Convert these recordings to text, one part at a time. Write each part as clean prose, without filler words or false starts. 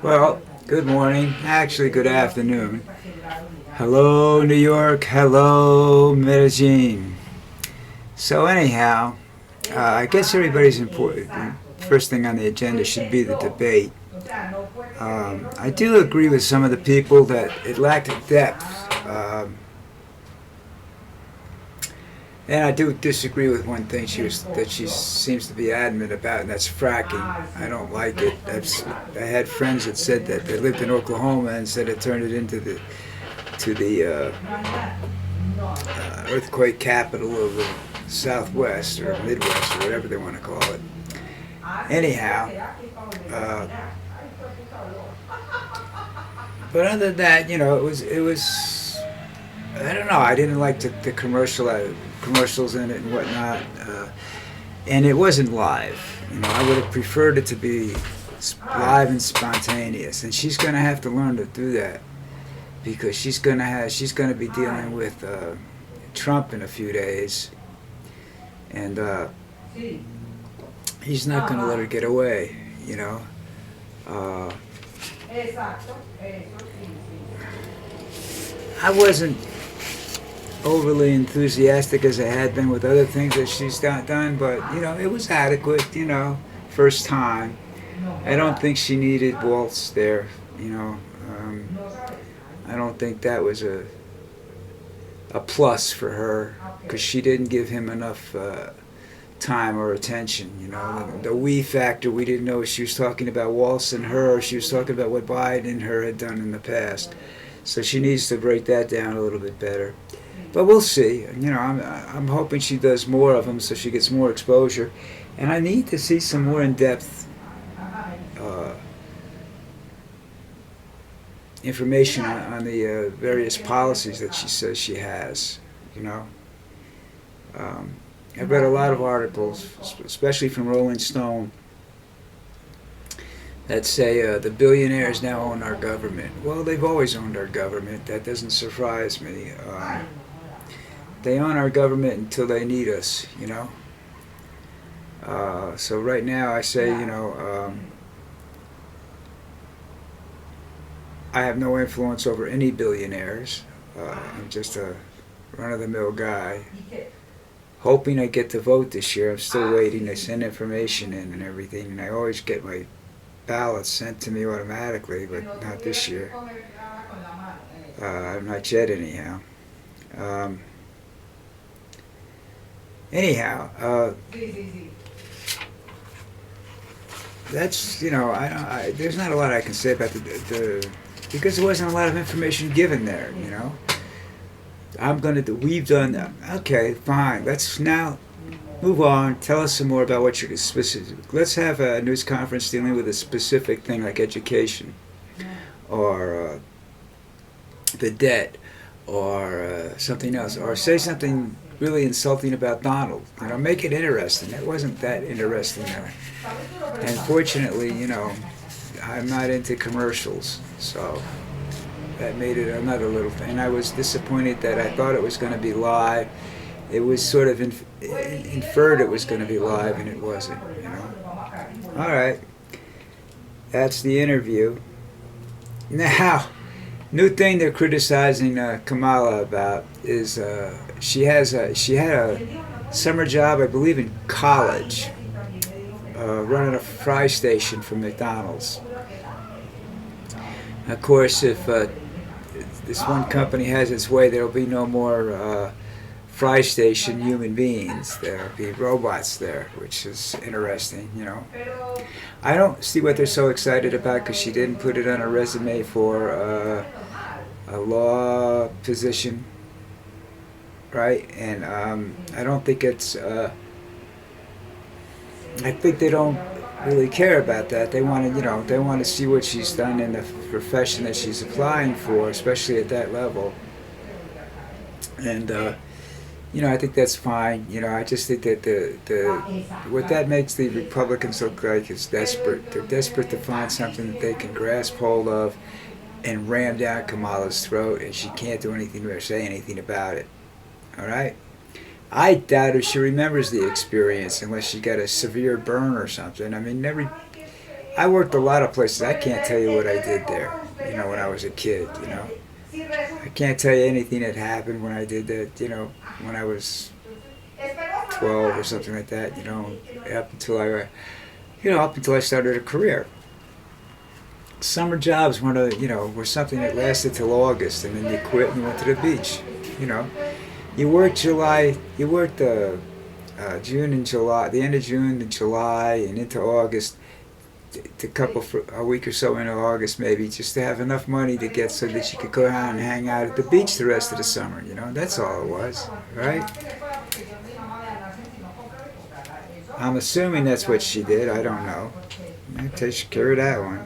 Well, good morning. Actually, good afternoon. Hello, New York. Hello, Medellin. So, anyhow, I guess everybody's important. First thing on the agenda should be the debate. I do agree with some of the people that it lacked depth. And I do disagree with one thing that she seems to be adamant about, and that's fracking. I don't like it. I had friends that said that they lived in Oklahoma and said it turned it into the earthquake capital of the Southwest or Midwest or whatever they want to call it. Anyhow, uh, but other than that, it was. I don't know. I didn't like the commercials in it and whatnot, and it wasn't live. I would have preferred it to be live and spontaneous, and she's going to have to learn to do that because she's going to be dealing with Trump in a few days, and he's not going to let her get away. Uh, I wasn't overly enthusiastic as I had been with other things that she's done, but it was adequate. First time. I don't think she needed Waltz there. I don't think that was a plus for her because she didn't give him enough time or attention. The we factor, we didn't know if she was talking about Waltz and her, or she was talking about what Biden and her had done in the past. So she needs to break that down a little bit better. But we'll see. I'm hoping she does more of them so she gets more exposure. And I need to see some more in-depth information on the various policies that she says she has. I've read a lot of articles, especially from Rolling Stone, that say the billionaires now own our government. Well, they've always owned our government. That doesn't surprise me. They own our government until they need us. So right now I say, I have no influence over any billionaires. I'm just a run-of-the-mill guy. Hoping I get to vote this year. I'm still waiting. They send information in and everything, and I always get my ballots sent to me automatically, but not this year. Not yet, anyhow. Anyhow, that's there's not a lot I can say about the because there wasn't a lot of information given there. We've done that. Okay, fine. Let's now move on. Tell us some more about what you're specific. Let's have a news conference dealing with a specific thing like education, or the debt, or something else, or say something really insulting about Donald. Make it interesting. It wasn't that interesting. And fortunately, I'm not into commercials, so that made it another little thing. And I was disappointed that I thought it was going to be live. It was sort of inferred it was going to be live, and it wasn't. All right, that's the interview. Now, new thing they're criticizing Kamala about is she had a summer job, I believe, in college, running a fry station for McDonald's. Of course, if this one company has its way, there'll be no more fry station human beings. There'll be robots there, which is interesting. I don't see what they're so excited about because she didn't put it on her resume for a law position, right? And I don't think it's. I think they don't really care about that. They want to, they want to see what she's done in the profession that she's applying for, especially at that level. And I think that's fine. I just think that the what that makes the Republicans look like is desperate. They're desperate to find something that they can grasp hold of and ram down Kamala's throat, and she can't do anything or say anything about it. All right? I doubt if she remembers the experience unless she got a severe burn or something. I mean, I worked a lot of places. I can't tell you what I did there, when I was a kid, I can't tell you anything that happened when I did that, when I was 12 or something like that, up until I started a career. Summer jobs were something that lasted till August, and then you quit and you went to the beach. You worked June and July, the end of June and July, and into August, a week or so into August maybe, just to have enough money to get so that you could go out and hang out at the beach the rest of the summer. That's all it was, right? I'm assuming that's what she did. I don't know. Take care of that one.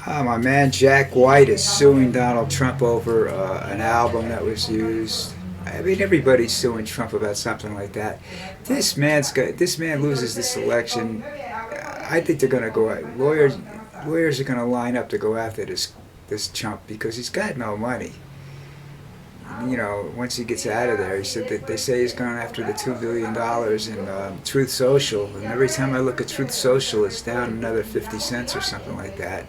My man Jack White is suing Donald Trump over an album that was used. I mean, everybody's suing Trump about something like that. This man loses this election. I think they're going to go out. Lawyers are going to line up to go after this Trump because he's got no money. Once he gets out of there, he said that they say he's going after the $2 billion in Truth Social, and every time I look at Truth Social, it's down another 50 cents or something like that.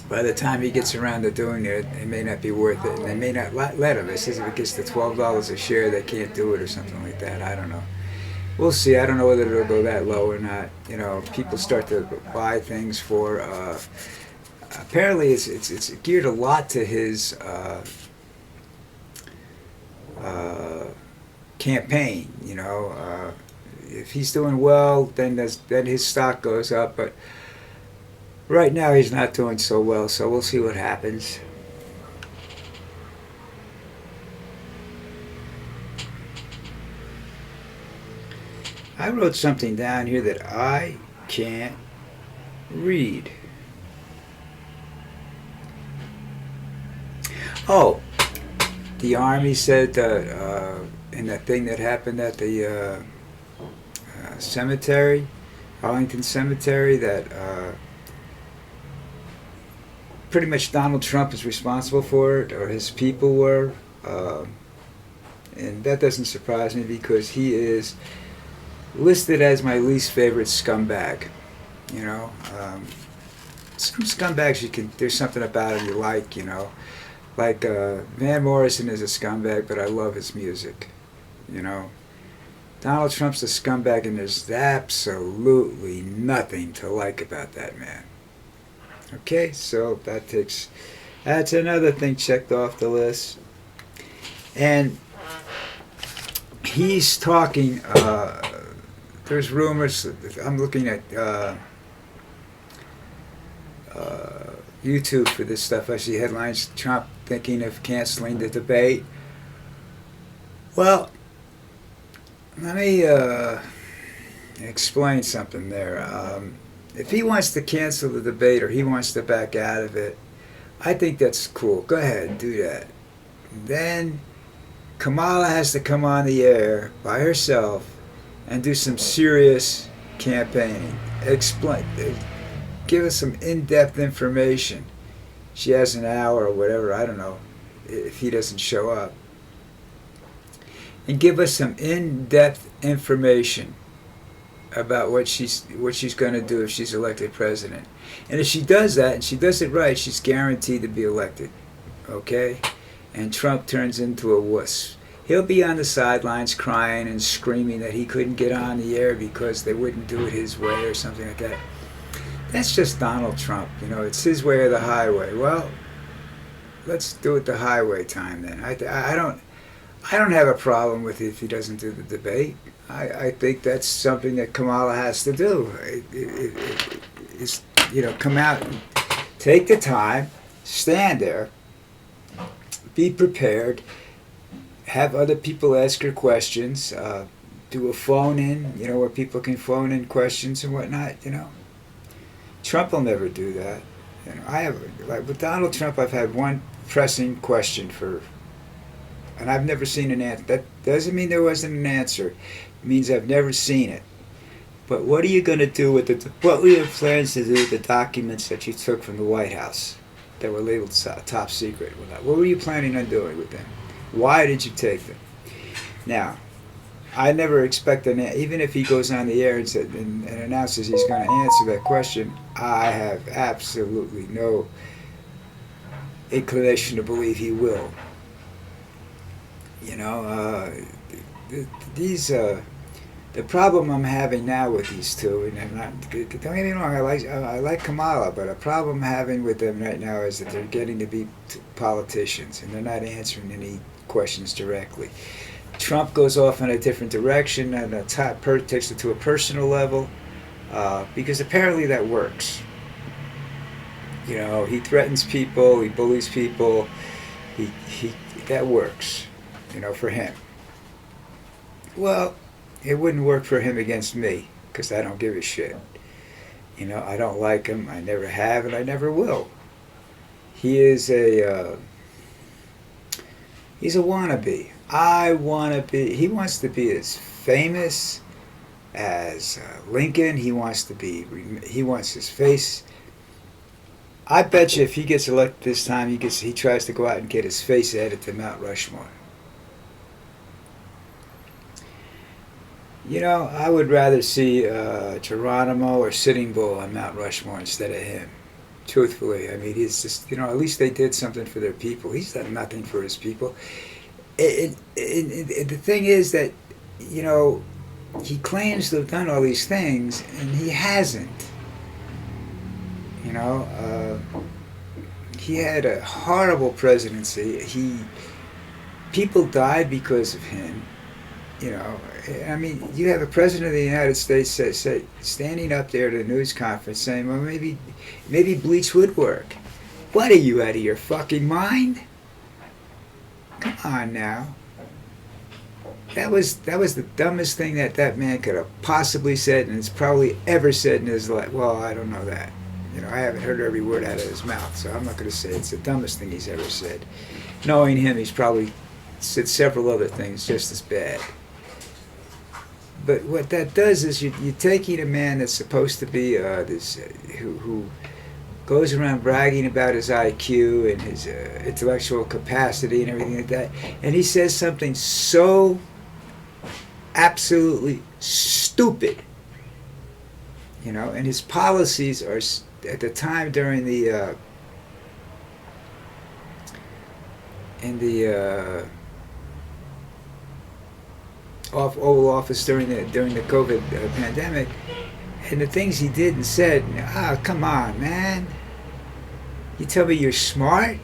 By the time he gets around to doing it, it may not be worth it, and they may not let him. It says if it gets to $12 a share, they can't do it or something like that. I don't know. We'll see. I don't know whether it'll go that low or not. People start to buy things for. Apparently, it's geared a lot to his campaign. If he's doing well, then his stock goes up, but. Right now he's not doing so well, so we'll see what happens. I wrote something down here that I can't read. Oh, the Army said in that thing that happened at the cemetery, Arlington Cemetery, that pretty much Donald Trump is responsible for it, or his people were, and that doesn't surprise me because he is listed as my least favorite scumbag. Some scumbags there's something about him you like, like Van Morrison is a scumbag, but I love his music. Donald Trump's a scumbag, and there's absolutely nothing to like about that man. Okay, so that's another thing checked off the list. And he's talking, there's rumors, I'm looking at YouTube for this stuff. I see headlines, Trump thinking of canceling the debate. Well, let me explain something there. If he wants to cancel the debate or he wants to back out of it, I think that's cool. Go ahead, do that. Then Kamala has to come on the air by herself and do some serious campaigning. Give us some in-depth information. She has an hour or whatever, I don't know, if he doesn't show up. And give us some in-depth information about what she's going to do if she's elected president. And if she does that, and she does it right, she's guaranteed to be elected. Okay? And Trump turns into a wuss. He'll be on the sidelines crying and screaming that he couldn't get on the air because they wouldn't do it his way or something like that. That's just Donald Trump. It's his way or the highway. Well, let's do it the highway time then. I don't have a problem with it if he doesn't do the debate. I think that's something that Kamala has to do. Is come out and take the time, stand there, be prepared, have other people ask her questions, do a phone in, where people can phone in questions and whatnot. Trump will never do that. With Donald Trump, I've had one pressing question and I've never seen an answer. That doesn't mean there wasn't an answer. It means I've never seen it. But what are you going to do with what were your plans to do with the documents that you took from the White House that were labeled top secret? What were you planning on doing with them? Why did you take them? Now, I never expect even if he goes on the air and announces he's going to answer that question, I have absolutely no inclination to believe he will. You know, these the problem I'm having now with these two, and don't get me wrong, I like Kamala, but a problem I'm having with them right now is that they're getting to be politicians and they're not answering any questions directly. Trump goes off in a different direction and takes it to a personal level because apparently that works. You know, he threatens people, he bullies people, he that works. You know, for him. Well, it wouldn't work for him against me because I don't give a shit. You know, I don't like him. I never have, and I never will. He is he's a wannabe. I want to be. He wants to be as famous as Lincoln. He wants to be. He wants his face. I bet you if he gets elected this time, he tries to go out and get his face added to Mount Rushmore. You know, I would rather see Geronimo or Sitting Bull on Mount Rushmore instead of him. Truthfully, I mean, he's just, you know, at least they did something for their people. He's done nothing for his people. The thing is that, you know, he claims to have done all these things, and he hasn't. You know, he had a horrible presidency. People died because of him. You know, I mean, you have a president of the United States standing up there at a news conference saying, well, maybe bleach would work. What, are you out of your fucking mind? Come on now. That was the dumbest thing that man could have possibly said, and it's probably ever said in his life. Well, I don't know that. You know, I haven't heard every word out of his mouth, so I'm not going to say it's the dumbest thing he's ever said. Knowing him, he's probably said several other things just as bad. But what that does is you're taking a man that's supposed to be who goes around bragging about his IQ and his intellectual capacity and everything like that, and he says something so absolutely stupid, you know, and his policies are, at the time during the Oval Office during the COVID pandemic, and the things he did and said. Come on, man! You tell me you're smart?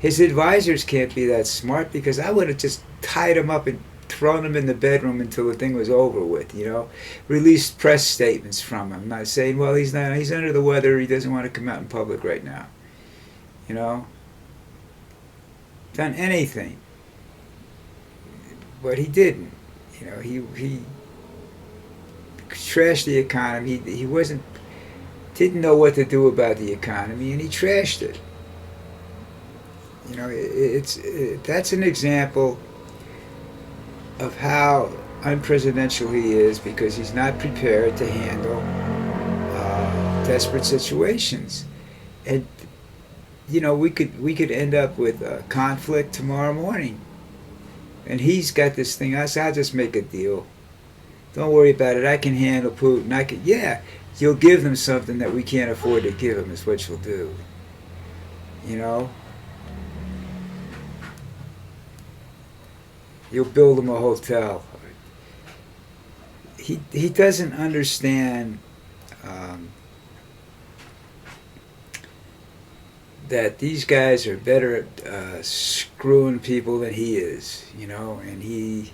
His advisors can't be that smart, because I would have just tied him up and thrown him in the bedroom until the thing was over with. You know, released press statements from him, not saying, well, he's under the weather, he doesn't want to come out in public right now. You know, done anything. But he didn't. You know, he trashed the economy. He didn't know what to do about the economy, and he trashed it. You know, that's an example of how unpresidential he is, because he's not prepared to handle desperate situations. And you know, we could end up with a conflict tomorrow morning. And he's got this thing. I said, I'll just make a deal. Don't worry about it. I can handle Putin. Yeah, you'll give them something that we can't afford to give them, is what you'll do. You know? You'll build them a hotel. He doesn't understand that these guys are better at screwing people than he is, you know, and he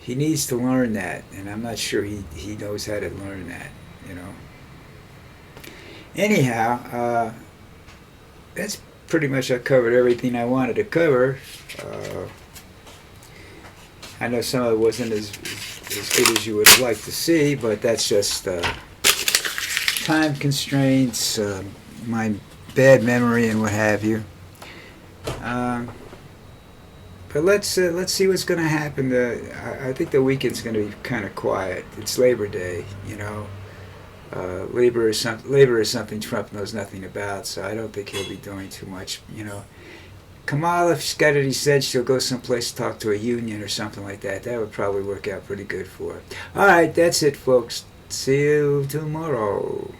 needs to learn that, and I'm not sure he knows how to learn that, you know. Anyhow, that's pretty much, I covered everything I wanted to cover. I know some of it wasn't as good as you would have liked to see, but that's just time constraints, my bad memory and what have you. But let's see what's going to happen. I think the weekend's going to be kind of quiet. It's Labor Day, you know. Labor is something Trump knows nothing about, so I don't think he'll be doing too much, you know. Kamala Kennedy said she'll go someplace to talk to a union or something like that. That would probably work out pretty good for her. All right, that's it, folks. See you tomorrow.